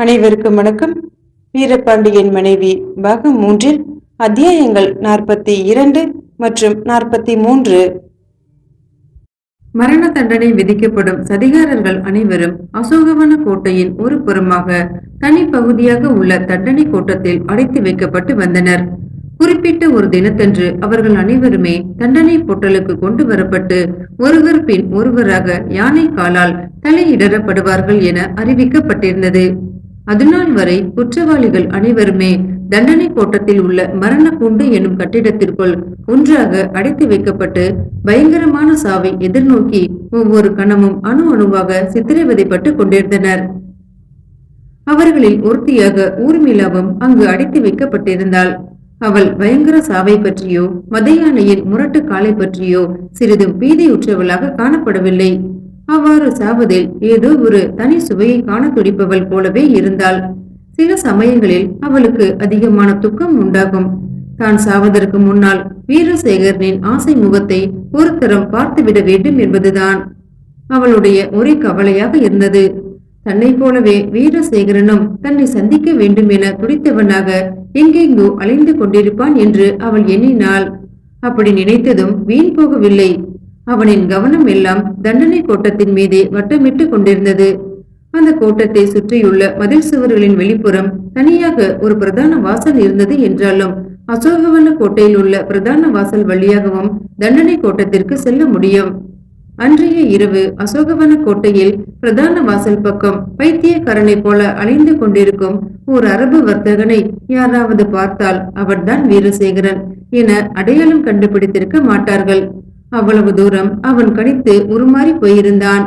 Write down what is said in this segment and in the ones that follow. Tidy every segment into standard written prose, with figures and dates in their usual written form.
அனைவருக்கும் வணக்கம். வீரபாண்டியன் மனைவி பாகம் 3 அத்தியாயங்கள் 42 மற்றும் 43. மரண தண்டனை விதிக்கப்படும் சதிகாரர்கள் அனைவரும் அசோகவன கோட்டையின் ஒரு புறமாக தனி பகுதியாக உள்ள தண்டனை கோட்டத்தில் அடைத்து வைக்கப்பட்டு வந்தனர். குறிப்பிட்ட ஒரு தினத்தன்று அவர்கள் அனைவருமே தண்டனை பொட்டலுக்கு கொண்டு வரப்பட்டு ஒருவர் பின் ஒருவராக யானை காலால் தலையிடப்படுவார்கள் என அறிவிக்கப்பட்டிருந்தது. அதுநாள் வரை குற்றவாளிகள் அனைவருமே தண்டனை கோட்டத்தில் உள்ள மரண கூண்டு எனும் கட்டிடத்திற்குள் ஒன்றாக அடைத்து வைக்கப்பட்டு பயங்கரமான சாவை எதிர்நோக்கி ஒவ்வொரு கணமும் அணு அணுவாக சித்திரவதைப்பட்டு கொண்டிருந்தனர். அவர்களில் ஒருத்தியாக ஊர்மிளாவும் அங்கு அடைத்து வைக்கப்பட்டிருந்தாள். அவள் பயங்கர சாவை பற்றியோ மத யானையின் முரட்டு காலை பற்றியோ சிறிதும் பீதியுற்றவளாக காணப்படவில்லை. அவ்வாறு சாவதில் ஏதோ ஒரு தனி சுவையை காண துடிப்பவள் போலவே இருந்தாள். சில சமயங்களில் அவளுக்கு அதிகமான துக்கம் உண்டாகும். தான் சாவதற்கு முன்னால் வீரசேகரனின் ஆசை முகத்தை ஒரு தரம் பார்த்துவிட வேண்டும் என்பதுதான் அவளுடைய ஒரே கவலையாக இருந்தது. தன்னை போலவே வீரசேகரனும் தன்னை சந்திக்க வேண்டும் என துடித்தவனாக எங்கெங்கோ அலைந்து கொண்டிருப்பான் என்று அவள் எண்ணினாள். அப்படி நினைத்ததும் வீண் போகவில்லை. அவனின் கவனம் எல்லாம் தண்டனை கோட்டத்தின் மீதே வட்டமிட்டு கொண்டிருந்தது. அந்த கோட்டத்தை சுற்றியுள்ள மதில் சுவர்களின் வெளிப்புறம் தனியாக ஒரு பிரதான வாசல் இருந்தது என்றாலும் அசோகவன கோட்டையில் உள்ள பிரதான வாசல் வழியாகவும் தண்டனை கோட்டத்திற்கு செல்ல முடியும். அன்றைய இரவு அசோகவன கோட்டையில் பிரதான வாசல் பக்கம் பைத்தியக்காரனை போல அலைந்து கொண்டிருக்கும் ஒரு அரபு வர்த்தகனை யாராவது பார்த்தால் அவன்தான் வீரசேகரன் என அடையாளம் கண்டுபிடித்திருக்க மாட்டார்கள். அவ்வளவு தூரம் அவன் கணித்து உருமாறி போயிருந்தான்.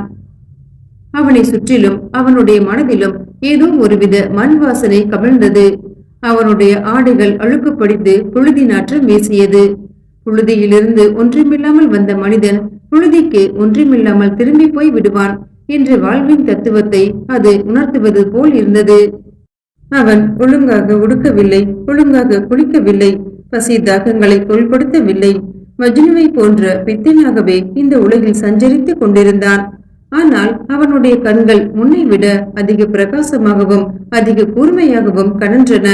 அவனை சுற்றிலும் அவனுடைய மனதிலும் ஏதோ ஒருவித மண் வாசனை கவிழ்ந்தது. அவனுடைய ஆடைகள் அழுக்குப்படித்து புழுதி நாற்றம் வீசியது. புழுதியிலிருந்து ஒன்றுமில்லாமல் வந்த மனிதன் புழுதிக்கு ஒன்றுமில்லாமல் திரும்பி போய் விடுவான் என்ற வாழ்வின் தத்துவத்தை அது உணர்த்துவது போல் இருந்தது. அவன் ஒழுங்காக உடுக்கவில்லை, ஒழுங்காக குளிக்கவில்லை, பசி தாகங்களை பொருள்படுத்தவில்லை. மஜ்னுவை போன்ற பித்தனாகவே இந்த உலகில் சஞ்சரித்துக் கொண்டிருந்தான். ஆனால் அவனுடைய கண்கள் முன்னை விட அதிக பிரகாசமாகவும் அதிக கூர்மையாகவும் கனன்றன.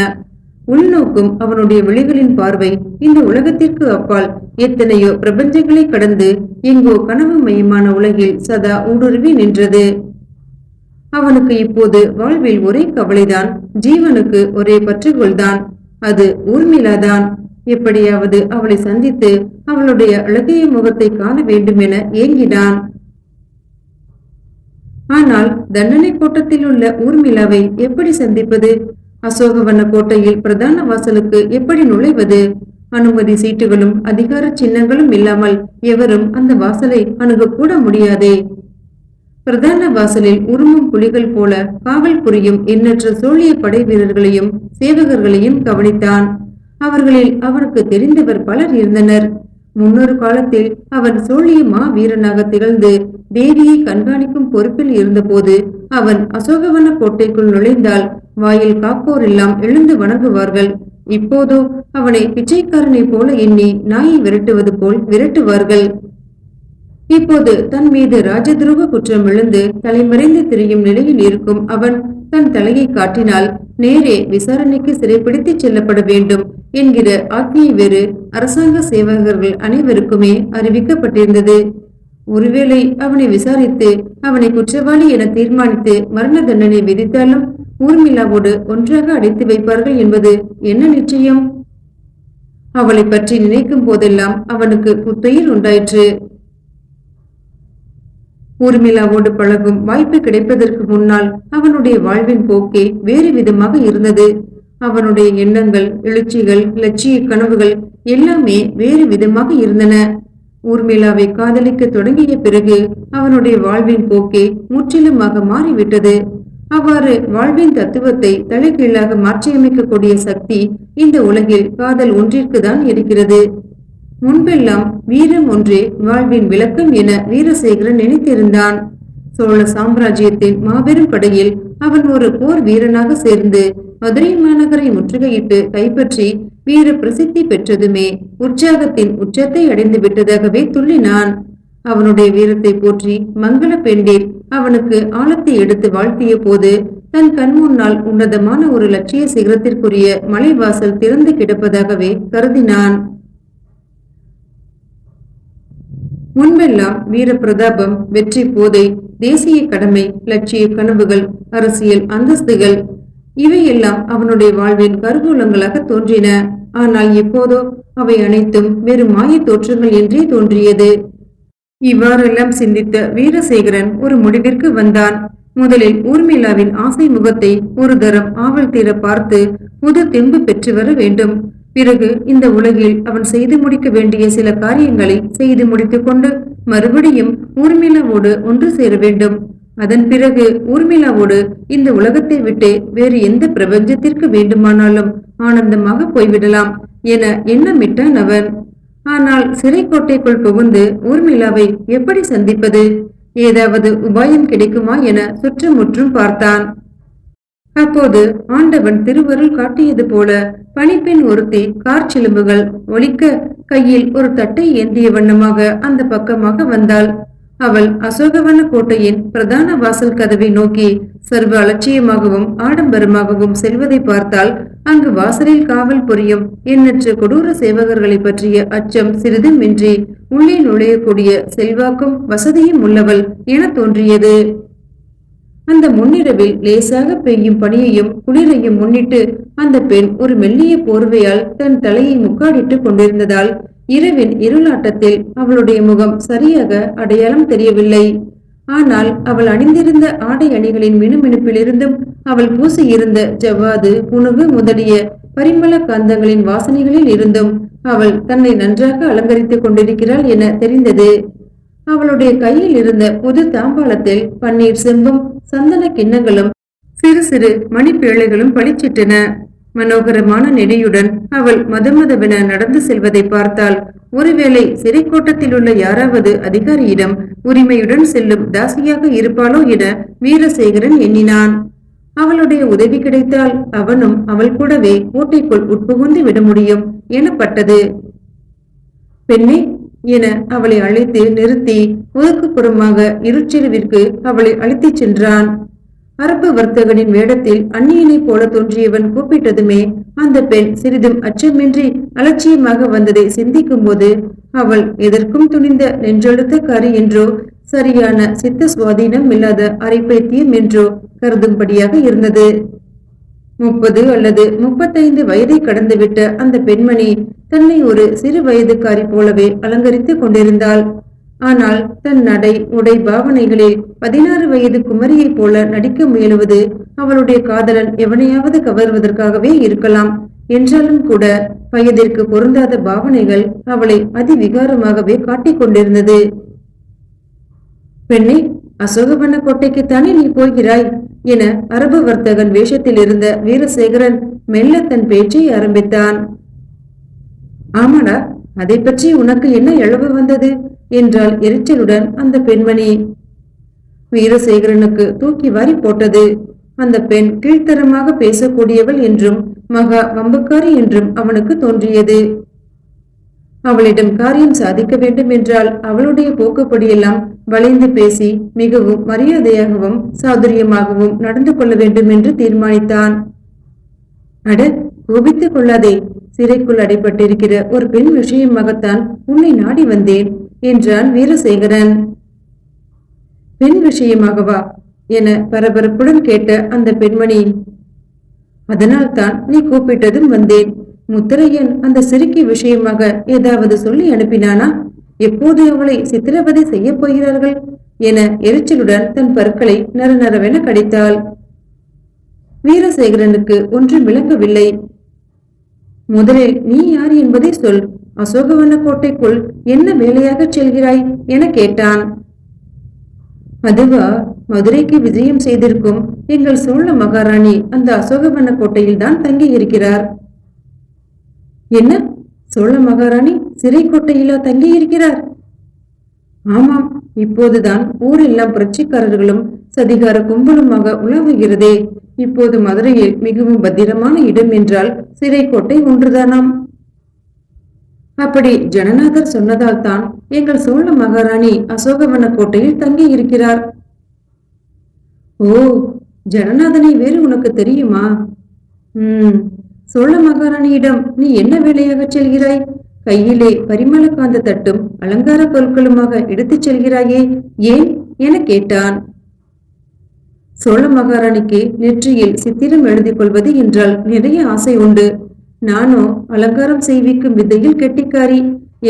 உள்நோக்கும் அவனுடைய விழிகளின் பார்வை இந்த உலகத்திற்கு அப்பால் எத்தனையோ பிரபஞ்சங்களை கடந்து எங்கோ கனவு மயமான உலகில் சதா ஊடுருவி நின்றது. அவனுக்கு இப்போது வாழ்வில் ஒரே கவலைதான், ஜீவனுக்கு ஒரே பற்றுகோள்தான். அது ஊர்மிளாதான். எப்படியாவது அவளை சந்தித்து அவளுடைய அழகிய முகத்தை காண வேண்டும் என ஏங்கினான். ஆனால் தண்டனை கோட்டத்தில் உள்ள ஊர்மிளாவை எப்படி சந்திப்பது? அசோகவன கோட்டையில் பிரதான வாசலுக்கு எப்படி நுழைவது? அனுமதி சீட்டுகளும் அதிகார சின்னங்களும் இல்லாமல் எவரும் அந்த வாசலை அணுகக்கூட முடியாதே. பிரதான வாசலில் உருமும் புலிகள் போல காவல் புரியும் எண்ணற்ற சோழிய படை வீரர்களையும் சேவகர்களையும் கவனித்தான். அவர்களில் அவனுக்கு தெரிந்தவர் பலர் இருந்தனர். முன்னொரு காலத்தில் அவன் சோழிய மா வீரனாக திகழ்ந்து தேவியை கண்காணிக்கும் பொறுப்பில் இருந்தபோது அவன் அசோகவன கோட்டைக்குள் நுழைந்தால் வாயில் காப்போர் எல்லாம் எழுந்து வணங்குவார்கள். இப்போதோ அவனை பிச்சைக்காரனை போல எண்ணி நாயை விரட்டுவது போல் விரட்டுவார்கள். இப்போது தன் மீது ராஜதுரோக குற்றம் விழுந்து தலைமறைந்து திரியும் நிலையில் இருக்கும் அவன் தன் தலையை காட்டினால் நேரே விசாரணைக்கு சிறைப்பிடித்து செல்லப்பட வேண்டும் என்கிற ஆக்கியை வேறு அரசாங்க சேவகர்கள் அனைவருக்குமே அறிவிக்கப்பட்டிருந்தது. ஒருவேளை அவனை விசாரித்து அவனை குற்றவாளி என தீர்மானித்து மரண தண்டனை விதித்தாலும் ஊர்மிளாவோடு ஒன்றாக அடைத்து வைப்பார்கள் என்பது என்ன நிச்சயம்? அவளை பற்றி நினைக்கும் போதெல்லாம் அவனுக்கு புத்துயிர் உண்டாயிற்று. ஊர்மிளாவோடு பழகும் வாய்ப்பு கிடைப்பதற்கு முன்னால் அவனுடைய வாழ்வின் போக்கே வேறு விதமாக இருந்தது. அவனுடைய எண்ணங்கள், எழுச்சிகள், லட்சிய கனவுகள் எல்லாமே வேறு விதமாக இருந்தன. ஊர்மிளாவை காதலிக்க தொடங்கிய பிறகு அவனுடைய வாழ்வின் போக்கே முற்றிலுமாக மாறிவிட்டது. அவ்வாறு வாழ்வின் தத்துவத்தை தலைகீழாக மாற்றியமைக்கக்கூடிய சக்தி இந்த உலகில் காதல் ஒன்றிற்கு தான் இருக்கிறது. முன்பெல்லாம் வீரம் ஒன்றே வாழ்வின் விளக்கம் என வீரசேகரன் நினைத்திருந்தான். சோழ சாம்ராஜ்யத்தின் மாபெரும் படையில் அவன் ஒரு போர் வீரனாக சேர்ந்து மதுரை மாநகரை முற்றுகையிட்டு கைப்பற்றி வீர பிரசித்தி பெற்றதுமே உற்சாகத்தின் உச்சத்தை அடைந்து விட்டதாகவே துள்ளினான். அவனுடைய வீரத்தை போற்றி மங்கள பெண்டீர் அவனுக்கு ஆழத்தை எடுத்து வாழ்த்திய போது தன் கண் முன்னால் உன்னதமான ஒரு லட்சிய சிகரத்திற்குரிய மலைவாசல் திறந்து கிடப்பதாகவே கருதினான். முன்பெல்லாம் வீர பிரதாபம், வெற்றி போதை, தேசிய கடமை, லட்சிய கனவுகள், அரசியல் அந்தஸ்துகள் இவையெல்லாம் அவனுடைய வாழ்வின் கருவூலங்களாக தோன்றின. ஆனால் இப்போதோ அவை அனைத்தும் வெறும் மாய தோற்றங்கள் என்றே தோன்றியது. இவ்வாறெல்லாம் சிந்தித்த வீரசேகரன் ஒரு முடிவிற்கு வந்தான். முதலில் ஊர்மிளாவின் ஆசை முகத்தை ஒரு தரம் ஆவல் தீர பார்த்து புது தெம்பு பெற்று வர வேண்டும். பிறகு இந்த உலகில் அவன் செய்து முடிக்க வேண்டிய சில காரியங்களை செய்து முடித்துக் கொண்டு மறுபடியும் ஊர்மிளாவோடு ஒன்று சேர வேண்டும். அதன் பிறகு ஊர்மிளாவோடு இந்த உலகத்தை விட்டு வேறு எந்த பிரபஞ்சத்திற்கு வேண்டுமானாலும் ஆனந்தமாக போய்விடலாம் என எண்ணமிட்டான் அவன். ஆனால் சிறைக்கோட்டைக்குள் புகுந்து ஊர்மிளாவை எப்படி சந்திப்பது? ஏதாவது உபாயம் கிடைக்குமா என சுற்றுமுற்றும் பார்த்தான். அப்போது ஆண்டவன் திருவருள் காட்டியது போல பணிப்பெண் ஒருத்தி கார் சிலும்புகள் ஒலிக்க கையில் ஒரு தட்டை ஏந்திய வண்ணமாக அந்த பக்கமாக வந்தாள். அவள் அசோகவன கோட்டையின் பிரதான வாசல் கதவை நோக்கி சர்வ அலட்சியமாகவும் ஆடம்பரமாகவும் செல்வதை பார்த்தால் அங்கு வாசலில் காவல் புரியும் எண்ணற்ற கொடூர சேவகர்களை பற்றிய அச்சம் சிறிதுமின்றி உள்ளே நுழையக்கூடிய செல்வாக்கும் வசதியும் உள்ளவள் என தோன்றியது. அந்த முன்னிரவில் லேசாக பெய்யும் பனியையும் குளிரையும் முன்னிட்டு அந்த பெண் ஒரு மெல்லிய போர்வையால் தன் தலையை முக்காடிட்டு கொண்டிருந்ததால் இரவின் இருளாட்டத்தில் அவளுடைய முகம் சரியாக அடையாளம் தெரியவில்லை. ஆனால் அவள் அணிந்திருந்த ஆடை அணிகளின் மினுமினுப்பிலிருந்தும் அவள் பூசியிருந்த ஜவ்வாது, புனுகு முதலிய பரிமள காந்தங்களின் வாசனைகளில் இருந்தும் அவள் தன்னை நன்றாக அலங்கரித்துக் கொண்டிருக்கிறாள் என தெரிந்தது. அவளுடைய கையில் இருந்த புது தாம்பாளத்தில் பன்னீர் செம்பும் சந்தன கிண்ணங்களும் சிறு சிறு மணிப்பேழைகளும் பளிச்சிட்டன. மனோகரமான நெடியுடன் அவள் மதமதவென நடந்து செல்வதை பார்த்தால் ஒருவேளை சிறைக்கோட்டத்தில் உள்ள யாராவது அதிகாரியிடம் உரிமையுடன் செல்லும் தாசியாக இருப்பாளோ என வீரசேகரன் எண்ணினான். அவளுடைய உதவி கிடைத்தால் அவனும் அவள் கூடவே கோட்டைக்குள் உட்புகுந்து விட முடியும் எனப்பட்டது. பெண்ணே என அவளை அழைத்து நிறுத்தி ஒதுக்குப்புறமாக இருச்செருவிற்கு அவளை அழைத்துச் சென்றான். அரபு வர்த்தகனின் வேடத்தில் அந்நியனை போல தோன்றியவன் கூப்பிட்டதுமே அந்த பெண் சிறிதும் அச்சமின்றி அலட்சியமாக வந்ததை சிந்திக்கும் போது அவள் எதற்கும் துணிந்த நெஞ்செழுத்தக்காரி என்றோ சரியான சித்த சுவாதீனம் இல்லாத அரைப்பைத்தியம் என்றோ கருதும்படியாக இருந்தது. 30 அல்லது 35 வயதை கடந்துவிட்ட அந்த பெண்மணி தன்னை ஒரு சிறு வயதுக்காரி போலவே அலங்கரித்துக் கொண்டிருந்தாள். ஆனால் தன் நடை உடை பாவனைகளில் 16 வயது குமரியைப் போல நடிக்க முயலுவது அவளுடைய காதலன் எவனையாவது கவர்வதற்காகவே இருக்கலாம். என்றாலும் கூட வயதிற்கு பொருந்தாத பாவனைகள் அவளை அதிவிகாரமாகவே காட்டிக் கொண்டிருந்தது. பெண்ணே, அசோகவன கோட்டைக்குத்தானே நீ போகிறாய் என அரபு வர்த்தகன் வேஷத்தில் இருந்த வீரசேகரன் மெல்ல தன் பேச்சை ஆரம்பித்தான். ஆமாடா, அதை பற்றி உனக்கு என்ன எழவு வந்தது என்றால் எரிச்சலுடன் அந்த பெண்மணி. வீரசேகரனுக்கு தூக்கி வாரி போட்டது. அந்த பெண் கீழ்த்தரமாக பேசக்கூடியவள் என்றும் மகா வம்புக்காரி என்றும் அவனுக்கு தோன்றியது. அவளிடம் காரியம் சாதிக்க வேண்டும் என்றால் அவளுடைய போக்குப்படியெல்லாம் வளைந்து பேசி மிகவும் மரியாதையாகவும் சாதுரியமாகவும் நடந்து கொள்ள வேண்டும் என்று தீர்மானித்தான். அட, கோபித்துக் கொள்ளாதே. சிறைக்குள் அடைப்பட்டிருக்கிற ஒரு பெண் விஷயமாகத்தான் உன்னை நாடி வந்தேன் என்றான் வீரசேகரன். பெண் விஷயமாகவா என பரபரப்புடன் கேட்ட அந்த பெண்மணி, அதனால் தான் நீ கூப்பிட்டதும் வந்தேன். முத்தரையன் அந்த சிறுக்கி விஷயமாக ஏதாவது சொல்லி அனுப்பினானா? எப்போது அவளை சித்திரவதை செய்ய போகிறார்கள் என எரிச்சலுடன் தன் பற்களை நரநரவென கடித்தாள். வீரசேகரனுக்கு ஒன்றும் விளங்கவில்லை. முதலில் நீ யார் என்பதை சொல். அசோகவன கோட்டைக்குள் என்ன வேலையாக செல்கிறாய் என கேட்டான். அதுவா, மதுரைக்கு விஜயம் செய்திருக்கும் எங்கள் சோழ மகாராணி அந்த அசோகவன கோட்டையில் தான் தங்கி இருக்கிறார். என்ன, சோழ மகாராணி சிறை கோட்டையிலா தங்கி இருக்கிறார்? ஆமாம், இப்போதுதான் ஊரெல்லாம் புரட்சிக்காரர்களும் சதிகார கும்பலுமாக உலாவுகிறதே. இப்போது மதுரையில் மிகவும் பத்திரமான இடம் என்றால் சிறைக்கோட்டை ஒன்றுதானாம். அப்படி ஜனநாதர் சொன்னதால் தான் எங்கள் சோழ மகாராணி அசோகவன கோட்டையில் தங்கி இருக்கிறார். ஓ, ஜனநாதனை வேறு உனக்கு தெரியுமா? சோழ மகாராணியிடம் நீ என்ன வேலையாகச் செல்கிறாய்? கையிலே பரிமளகாந்த தட்டும் அலங்கார பொருட்களுமாக எடுத்துச் செல்கிறாயே, ஏன் என கேட்டான். சோழ மகாராணிக்கு நெற்றியில் சித்திரம் எழுதி கொள்வது என்றால் நிறைய ஆசை உண்டு. நானோ அலங்காரம் செய்விக்கும் வித்தையில் கெட்டிக்காரி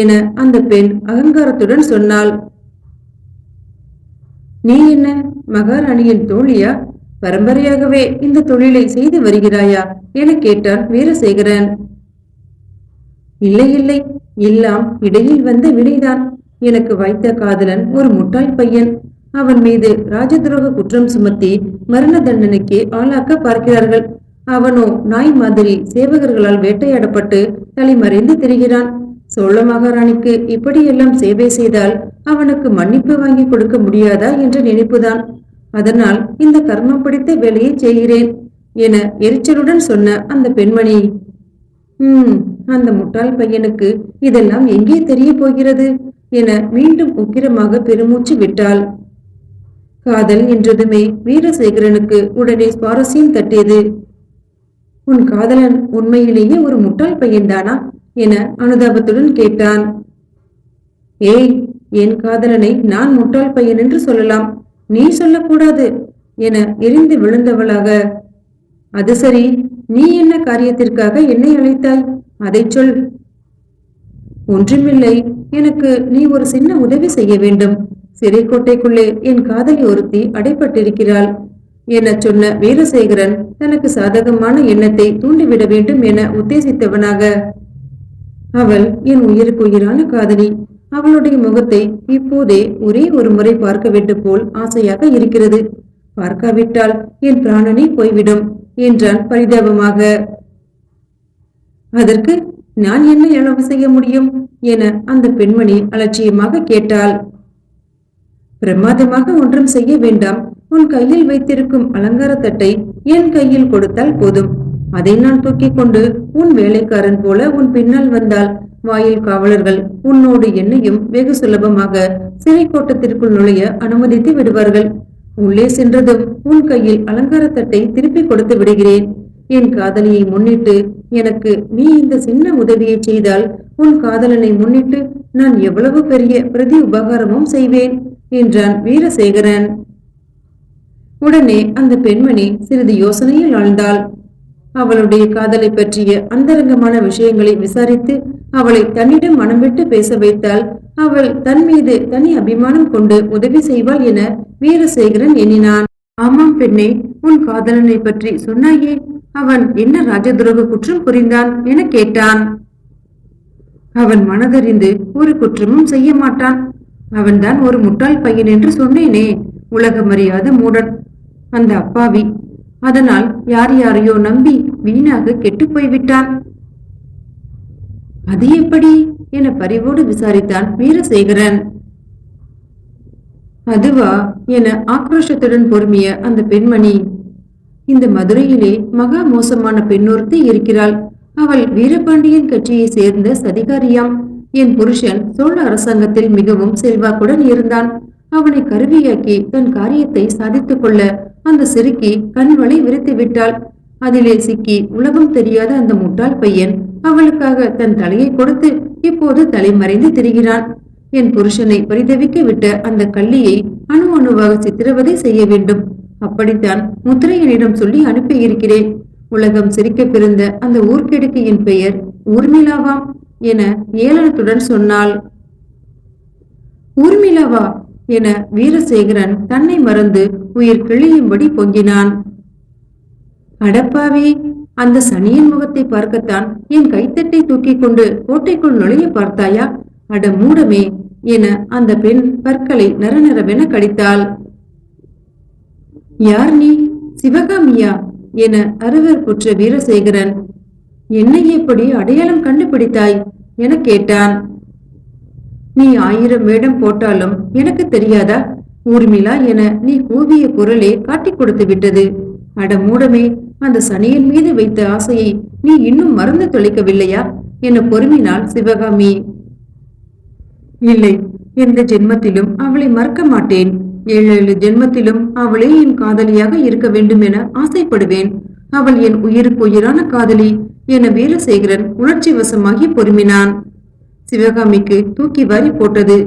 என அந்த பெண் அகங்காரத்துடன் சொன்னாள். நீ என்ன மகாராணியின் தோழியா? பரம்பரையாகவே இந்த தொழிலை செய்து வருகிறாயா என கேட்டான் வீரசேகரன். இல்லை இல்லை, எல்லாம் இடையில் வந்த வினைதான். எனக்கு வைத்த காதலன் ஒரு முட்டாள் பையன். அவன் மீது ராஜதுரோக குற்றம் சுமத்தி மரண தண்டனைக்கு ஆளாக்க பார்க்கிறார்கள். அவனோ நாய் மாதிரி சேவகர்களால் வேட்டையாடப்பட்டு தலைமறைந்து திரிகிறான். சோழ மகாராணிக்கு இப்படியெல்லாம் சேவை செய்தால் அவனுக்கு மன்னிப்பு வாங்கி கொடுக்க முடியாதா என்ற நினைப்புதான். அதனால் இந்த கர்மம் பிடித்த வேலையை செய்கிறேன் என எரிச்சலுடன் சொன்ன அந்த பெண்மணி, அந்த முட்டாள் பையனுக்கு இதெல்லாம் எங்கே தெரிய போகிறது என மீண்டும் உக்கிரமாக பெருமூச்சு விட்டாள். காதல் என்றதுமே வீரசேகரனுக்கு உடனே சுவாரஸ்யம் தட்டியது. உன் காதலன் உண்மையிலேயே ஒரு முட்டாள் பையன்தானா என அனுதாபத்துடன் கேட்டான். ஏய், என் காதலனை நான் முட்டாள் பையன் என்று சொல்லலாம், நீ சொல்லக்கூடாது என எரிந்து விழுந்தவளாக, அது சரி, நீ என்ன காரியத்திற்காக என்னை அழைத்தாய், அதை சொல். ஒன்றுமில்லை, எனக்கு நீ ஒரு சின்ன உதவி செய்ய வேண்டும். சிறைக்கோட்டைக்குள்ளே என் காதலி ஒருத்தி அடைப்பட்டிருக்கிறாள் என சொன்ன வீரசேகரன் தனக்கு சாதகமான எண்ணத்தை தூண்டிவிட வேண்டும் என உத்தேசித்தவனாக, அவள் என் உயிருக்கு உயிரான காதலி. அவளுடைய முகத்தை இப்போதே ஒரே ஒரு முறை பார்க்க வேண்டும் போல் ஆசையாக இருக்கிறது. பார்க்காவிட்டால் என் பிராணனே போய்விடும் என்றான் பரிதாபமாக. அதற்கு நான் என்ன இழவு செய்ய முடியும் என அந்த பெண்மணி அலட்சியமாக கேட்டாள். பிரமாதமாக ஒன்றும் செய்ய வேண்டாம். உன் கையில் வைத்திருக்கும் அலங்கார தட்டை என் கையில் கொடுத்தால் போதும். அதை நான் தூக்கிக் கொண்டு உன் வேலைக்காரன் போல உன் பின்னால் வந்தால் வாயில் காவலர்கள் உன்னோடு என்னையும் வெகு சுலபமாக சிறை கோட்டத்திற்குள் நுழைய அனுமதித்து விடுவார்கள். உள்ளே சென்றதும் உன் கையில் அலங்கார தட்டை திருப்பி கொடுத்து விடுகிறேன். என் காதலியை முன்னிட்டு எனக்கு நீ இந்த சின்ன உதவியை செய்தால் உன் காதலனை முன்னிட்டு நான் எவ்வளவு பெரிய பிரதி உபகாரமும் செய்வேன் என்றான் வீரசேகரன். உடனே அந்த பெண்மணி சிறிது யோசனையில் ஆழ்ந்தாள். அவளுடைய காதலை பற்றிய அந்தரங்கமான விஷயங்களை விசாரித்து அவளை தன்னிடம் மனம் விட்டு பேச வைத்தால் அவள் தன் மீது தனி அபிமானம் கொண்டு உதவி செய்வாள் என வீரசேகரன் எண்ணினான். ஆமாம் பெண்ணே, உன் காதலனை பற்றி சொன்னாயே, அவன் என்ன ராஜதுரோக குற்றம் புரிந்தான் என கேட்டான். அவன் மனதறிந்து ஒரு குற்றமும் செய்ய மாட்டான். அவன்தான் ஒரு முட்டாள் பையன் என்று சொன்னேனே, உலகமறியாத மூடன் அந்த அப்பாவி. அதனால் யார் யாரையோ நம்பி வீணாக கெட்டு போய்விட்டான். அது எப்படி என பரிவோடு விசாரித்தான் வீரசேகரன். அதுவா என ஆக்ரோஷத்துடன் பொறுமிய அந்த பெண்மணி, இந்த மதுரையிலே மகா மோசமான பெண்ணொருத்தி இருக்கிறாள். அவள் வீரபாண்டியன் கட்சியை சேர்ந்த சதிகாரியாம். என் புருஷன் சோழ அரசாங்கத்தில் மிகவும் செல்வாக்குடன் இருந்தான். அவனை கருவியாக்கி தன் காரியத்தை சாதித்துக் கொள்ள அந்த சிறுக்கி கண்வளை விரித்து விட்டாள். அதிலே சிக்கி உலகம் தெரியாத அந்த முட்டாள் பையன் அவளுக்காக தன் தலையை கொடுத்து இப்போது தலைமறைந்து திரிகிறான். என் புருஷனை பரிதவிக்க விட்ட அந்த கள்ளியை அணு அணுவாக சித்திரவதை செய்ய வேண்டும். அப்படித்தான் முத்திரையனிடம் சொல்லி அனுப்பியிருக்கிறேன். உலகம் சிரிக்க பிறந்த அந்த ஊர்க்கெடுக்கையின் பெயர் ஊர்மிளாவாம் என ஏளனத்துடன் சொன்னாள். ஊர்மிளாவா என வீரசேகரன் தன்னை மறந்து உயிர் கிழியும்படி பொங்கினான். அடப்பாவே, அந்த சனியின் முகத்தை பார்க்கத்தான் என் கைத்தட்டை தூக்கி கொண்டு கோட்டைக்குள் நுழைய பார்த்தாயா? அட மூடமே என அந்த பெண் பற்களை நரநரவென கடித்தாள். யார் நீ? சிவகாமியா என அருவருப்புற்ற வீரசேகரன், என்னை எப்படி அடையாளம் கண்டுபிடித்தாய் என கேட்டான். நீ 1000 வேடம் போட்டாலும் எனக்கு தெரியாதா? ஊர்மிளா என நீ கூவிய குரலே காட்டி கொடுத்து விட்டது. அட மூடமே, அந்த சனியின் மீது வைத்த ஆசையை நீ இன்னும் மறந்து தொலைக்கவில்லையா என பொறுமினாள் சிவகாமி. இல்லை, எந்த ஜென்மத்திலும் அவளை மறக்க மாட்டேன் 7 ஜென்மத்திலும் அவளே என் காதலியாக இருக்க வேண்டும் என ஆசைப்படுவேன். அவள் என் உயிருக்கு உயிரான காதலி என வீரசேகரன் உணர்ச்சி வசமாகி பொறுமினான். சிவகாமிக்கு தூக்கி வாரி போட்டது.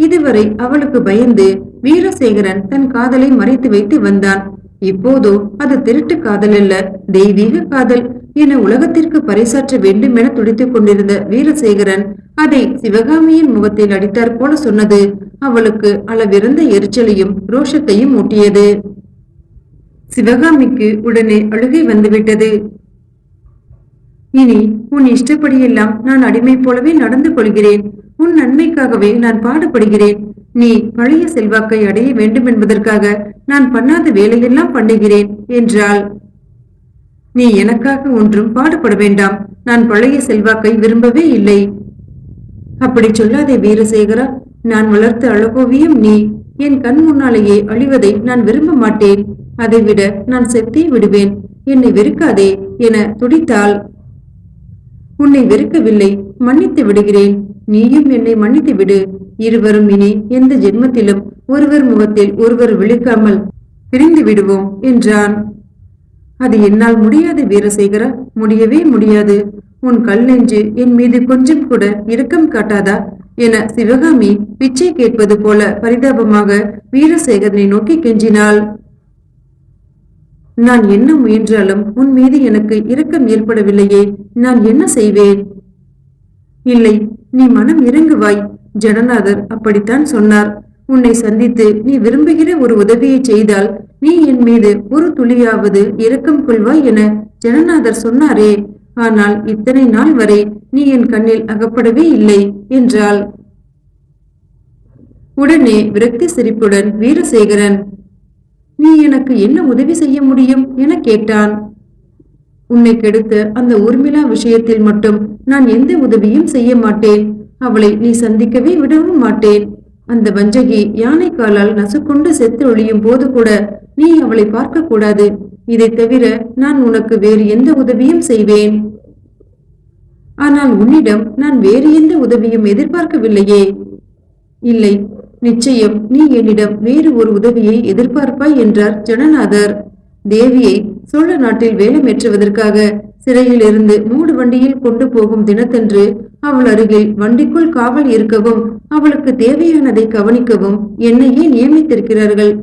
இதுவரை அவளுக்கு பயந்து வீரசேகரன் தன் காதலை மறைத்து வைத்து வந்தான். இப்போதோ அது திருட்டு காதல் அல்ல, தெய்வீக காதல் என உலகத்திற்கு பறைசாற்ற வேண்டும் என துடித்துக் கொண்டிருந்த வீரசேகரன் அதை சிவகாமியின் முகத்தில் அடித்தாற் போல சொன்னது அவளுக்கு அளவிறந்த எரிச்சலையும் ரோஷத்தையும் ஊட்டியது. சிவகாமிக்கு உடனே அழுகை வந்துவிட்டது. இனி உன் இஷ்டப்படியெல்லாம் நான் அடிமை போலவே நடந்து கொள்கிறேன். உன் நன்மைக்காகவே நான் பாடுபடுகிறேன். நீ பழைய செல்வாக்கை அடைய வேண்டும் என்பதற்காக நான் பண்ணாத வேலையெல்லாம் பண்ணுகிறேன் என்றாள். நீ எனக்காக ஒன்றும் பாடுபட வேண்டாம். நான் பழைய செல்வாக்கை விரும்பவே இல்லை. அப்படி சொல்லாதே வீரசேகரா. நான் வளர்த்த அழகோவியம் நீ. என் கண் முன்னாலேயே அழிவதை நான் விரும்ப மாட்டேன். அதைவிட நான் செத்தே விடுவேன். என்னை வெறுக்காதே என துடித்தாள். உன்னை வெறுக்கவில்லை, மன்னித்து விடுகிறேன். நீயும் என்னை மன்னித்து விடு. இருவரும் இனி எந்த ஜென்மத்திலும் ஒருவர் முகத்தில் ஒருவர் விழிக்காமல் பிரிந்து விடுவோம் என்றான். அது என்னால் முடியாது வீரசேகரா, முடியவே முடியாது. உன் கல் நெஞ்சு என் மீது கொஞ்சம் கூட இரக்கம் காட்டாதா என சிவகாமி பிச்சை கேட்பது போல பரிதாபமாக வீரசேகரனை நோக்கி கெஞ்சினாள். நான் என்ன முயன்றாலும் உன் மீது எனக்கு இரக்கம் ஏற்படவில்லையே, நான் என்ன செய்வேன்? இல்லை, நீ மனம் இறங்குவாய். ஜனநாதர் அப்படித்தான் சொன்னார். உன்னை சந்தித்து நீ விரும்புகிற ஒரு உதவியை செய்தால் நீ என் மீது ஒரு துளியாவது இரக்கம் கொள்வாய் என ஜனநாதர் சொன்னாரே. ஆனால் இத்தனை நாள் வரை நீ என் கண்ணில் அகப்படவே இல்லை என்றாள். உடனே விரக்தி சிரிப்புடன் வீரசேகரன், நீ எனக்கு என்ன உதவி செய்ய முடியும் என கேட்டான். உன்னை கெடுத்த அந்த ஊர்மிளா விஷயத்தில் மட்டும் நான் எந்த உதவியும் செய்ய மாட்டேன். அவளை நீ சந்திக்கவே விடவும் மாட்டேன். அந்த வஞ்சகி யானை காலால் நசுக்கொண்டு செத்து ஒழியும் போது கூட நீ அவளை பார்க்க கூடாது. இதை தவிர நான் உனக்கு வேறு எந்த உதவியும் செய்வேன். ஆனால் உன்னிடம் நான் வேறு எந்த உதவியும் எதிர்பார்க்கவில்லையே. இல்லை, நிச்சயம் நீ என்னிடம் வேறு ஒரு உதவியை எதிர்பார்ப்பாய் என்றார் ஜனநாதர். தேவியை சோழ நாட்டில் வேலமேற்றுவதற்காக சிறையில் இருந்து மூடு வண்டியில் கொண்டு போகும் தினத்தன்று அவள் அருகில் வண்டிக்குள் காவல் இருக்கவும் அவளுக்கு தேவையானதை கவனிக்கவும் என்னையே நியமித்திருக்கிறார்கள்.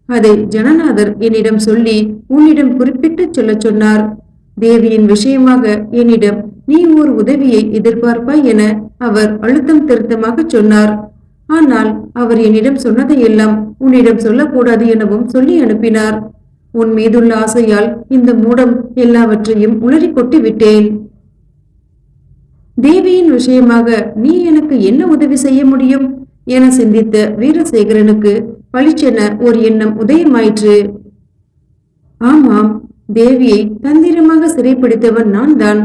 அதை ஜனநாதர் என்னிடம் சொல்லி உன்னிடம் குறிப்பிட்டு சொல்ல சொன்னார். தேவியின் விஷயமாக என்னிடம் நீ ஒரு உதவியை எதிர்பார்ப்பாய் என அவர் அழுத்தம் திருத்தமாக சொன்னார். ஆனால் அவர் என்னிடம் சொன்னதையெல்லாம் உன்னிடம் சொல்லக்கூடாது எனவும் சொல்லி அனுப்பினார். உன் மீதுள்ள ஆசையால் இந்த மூடம் எல்லாவற்றையும் உளறி கொட்டி விட்டேன். தேவியின் விஷயமாக நீ எனக்கு என்ன உதவி செய்ய முடியும் என சிந்தித்த வீரசேகரனுக்கு பளிச்சென ஒரு எண்ணம் உதயமாயிற்று. ஆமாம், தேவியை தந்திரமாக சிறைப்பிடித்தவன் நான் தான்.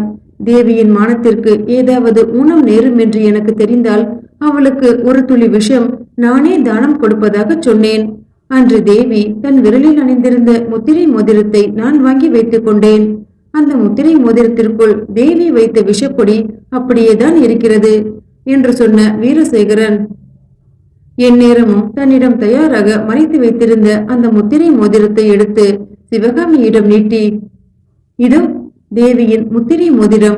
தேவியின் மானத்திற்கு ஏதாவது ஊனம் நேரும் என்று எனக்கு தெரிந்தால் அவளுக்கு ஒரு துளி விஷம் நானே தானம் கொடுப்பதாக சொன்னேன். அன்று தேவி தன் விரலில் அணிந்திருந்த முத்திரை மோதிரத்தை நான் வாங்கி வைத்துக் கொண்டேன். அந்த முத்திரை மோதிரத்திற்குள் தேவி வைத்த விஷப்பொடி அப்படியேதான் இருக்கிறது என்று சொன்ன வீரசேகரன் என் நேரமும் தன்னிடம் தயாராக மறைத்து வைத்திருந்த அந்த முத்திரை மோதிரத்தை எடுத்து சிவகாமியிடம் நீட்டி, இதோ தேவியின் முத்திரை மோதிரம்.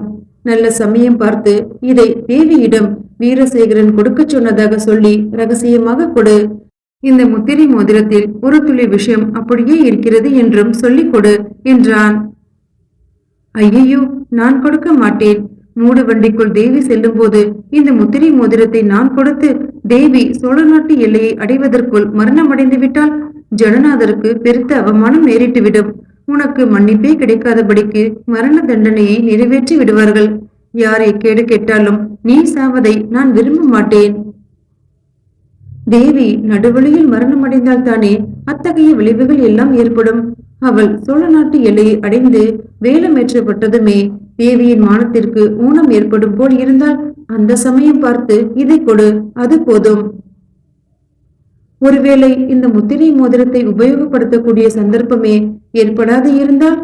நல்ல சமயம் பார்த்து இதை தேவியிடம் வீரசேகரன் கொடுக்க சொன்னதாக சொல்லி ரகசியமாக கொடு. இந்த முத்திரை மோதிரத்தில் ஒரு துளி விஷயம் அப்படியே இருக்கிறது என்றும் சொல்லிக் கொடு என்றான். ஐயையோ, நான் கொடுக்க மாட்டேன். மூடு வண்டிக்குள் தேவி செல்லும் போது இந்த முத்திரை மோதிரத்தை நான் கொடுத்து தேவி சோழ நாட்டு எல்லையை அடைவதற்குள் மரணம் அடைந்து விட்டால் ஜனநாதருக்கு பெருத்த அவமானம் நேரிட்டுவிடும். உனக்கு மன்னிப்பே கிடைக்காதபடிக்கு மரண தண்டனையை நிறைவேற்றி விடுவார்கள். யாரை கேடு கெட்டாலும் நீ சாவதை நான் விரும்ப மாட்டேன். தேவி நடுவழியில் மரணம் அடைந்தால் தானே அத்தகைய விளைவுகள் எல்லாம் ஏற்படும். அவள் சோழ நாட்டு எல்லையை அடைந்து வேலமேற்றப்பட்டதுமே தேவியின் மானத்திற்கு ஊனம் ஏற்படும் போல் இருந்தால் அந்த சமயம் பார்த்து இதை கொடு, அது போதும். ஒருவேளை இந்த முத்திரை மோதிரத்தை உபயோகப்படுத்தக்கூடிய சந்தர்ப்பமே ஏற்படாது இருந்தால்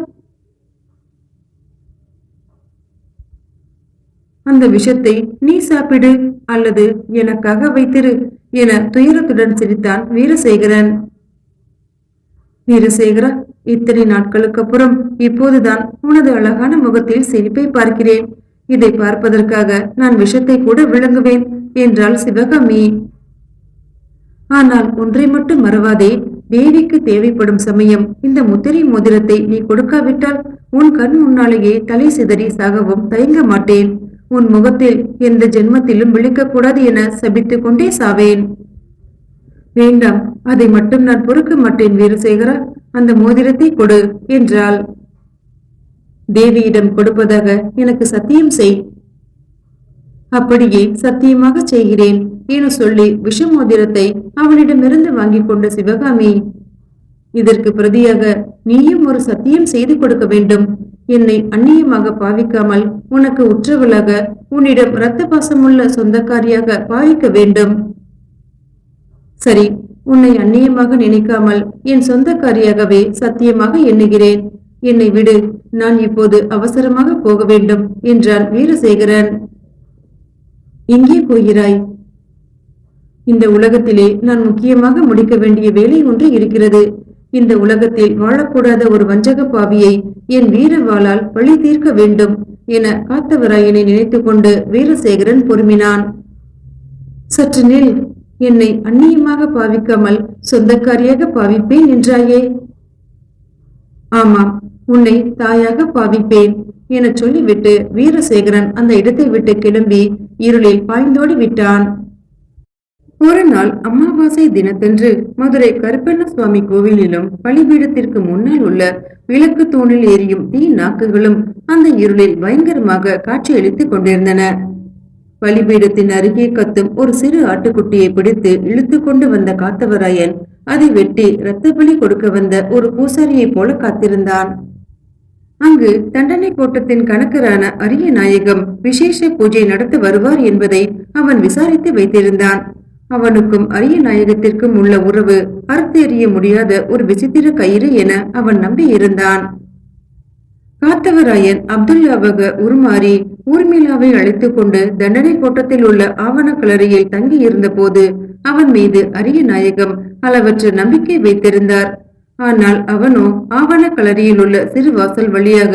அந்த விஷத்தை நீ சாப்பிடு அல்லது எனக்காக வைத்திரு என துயரத்துடன் சிரித்தான் வீரசேகரன். வீரசேகரா, இத்தனை நாட்களுக்கு அப்புறம் இப்போதுதான் உனது அழகான முகத்தில் சிரிப்பை பார்க்கிறேன். இதை பார்ப்பதற்காக நான் விஷத்தை கூட விழுங்குவேன் என்றாள் சிவகாமி. ஆனால் ஒன்றை மட்டும் மறவாதே, தேவிக்கு தேவைப்படும் சமயம் இந்த முத்திரை மோதிரத்தை நீ கொடுக்காவிட்டால் உன் கண் முன்னாலேயே தலை சிதறி சாகவும் தயங்க மாட்டேன். உன் முகத்தில் எந்த ஜென்மத்திலும் விழிக்கக்கூடாது என சபித்துக் கொண்டே சாவேன். வேண்டாம், அதை மட்டும் நான் பொறுக்க மாட்டேன் வீரசேகரா. அந்த மோதிரத்தை கொடு என்றாள். தேவியிடம் கொடுப்பதாக எனக்கு சத்தியம் செய். அப்படியே சத்தியமாக செய்கிறேன் என சொல்லி விஷ மோதிரத்தை அவனிடமிருந்து வாங்கி கொண்ட சிவகாமி, இதற்கு பிரதியாக நீயும் ஒரு சத்தியம் செய்து கொடுக்க வேண்டும். என்னை அந்நியமாக பாவிக்காமல் உனக்கு உற்றவளாக, உன்னிடம் இரத்த பாசமுள்ள சொந்தக்காரியாக பாவிக்க வேண்டும். சரி, உன்னை அந்நியமாக நினைக்காமல் என் சொந்தக்காரியாகவே சத்தியமாக எண்ணுகிறேன். என்னை விடு, நான் இப்போது அவசரமாக போக வேண்டும் என்றான் வீரசேகரன். எங்கே போகிறாய்? இந்த உலகத்திலே நான் முக்கியமாக முடிக்க வேண்டிய வேலை ஒன்று இருக்கிறது. இந்த உலகத்தில் வாழக்கூடாத ஒரு வஞ்சக பாவியை என் வீரவாளால் பழி தீர்க்க வேண்டும் என காத்தவராயனை நினைத்து கொண்டு வீரசேகரன் பொறுமினான். சற்று நில், என்னை அந்நியமாக பாவிக்காமல் சொந்தக்காரியாக பாவிப்பேன் என்றாயே. ஆமாம், உன்னை தாயாக பாவிப்பேன் என சொல்லிவிட்டு வீரசேகரன் அந்த இடத்தை விட்டு கிளம்பி இருளில் பாய்ந்தோடி விட்டான். ஒரு நாள் அமாவாசை தினத்தன்று மதுரை கருப்பண்ண சுவாமி கோவிலிலும் பலிபீடத்திற்கு முன்னால் உள்ள விளக்கு தூணில் எரியும் தீ நாக்குகளும் அந்த இருளில் பயங்கரமாக காட்சியளித்துக் கொண்டிருந்தன. பலிபீடத்தின் அருகே கத்தும் ஒரு சிறு ஆட்டுக்குட்டியை பிடித்து இழுத்து கொண்டு வந்த காத்தவராயன் அதை வெட்டி இரத்த பலி கொடுக்க வந்த ஒரு பூசாரியை போல காத்திருந்தான். அங்கு தண்டனை கோட்டத்தின் கணக்கரான அரிய நாயகம் விசேஷ பூஜை நடத்த வருவார் என்பதை அவன் விசாரித்து வைத்திருந்தான். அவனுக்கும் அரிய நாயகத்திற்கும் உள்ள உறவு அறுத்தெறிய முடியாத ஒரு விசித்திர கயிறு என அவன் நம்பி இருந்தான். காத்தவராயன் அப்துல்லாவாக உருமாறி ஊர்மிளாவை அழைத்துக் கொண்டு தண்டனை கோட்டத்தில் உள்ள ஆவண கலரையில் தங்கி இருந்த போது அவன் மீது அரிய நாயகம் அளவற்ற நம்பிக்கை வைத்திருந்தார். ஆனால் அவனோ ஆவண கலரியில் உள்ள சிறு வாசல் வழியாக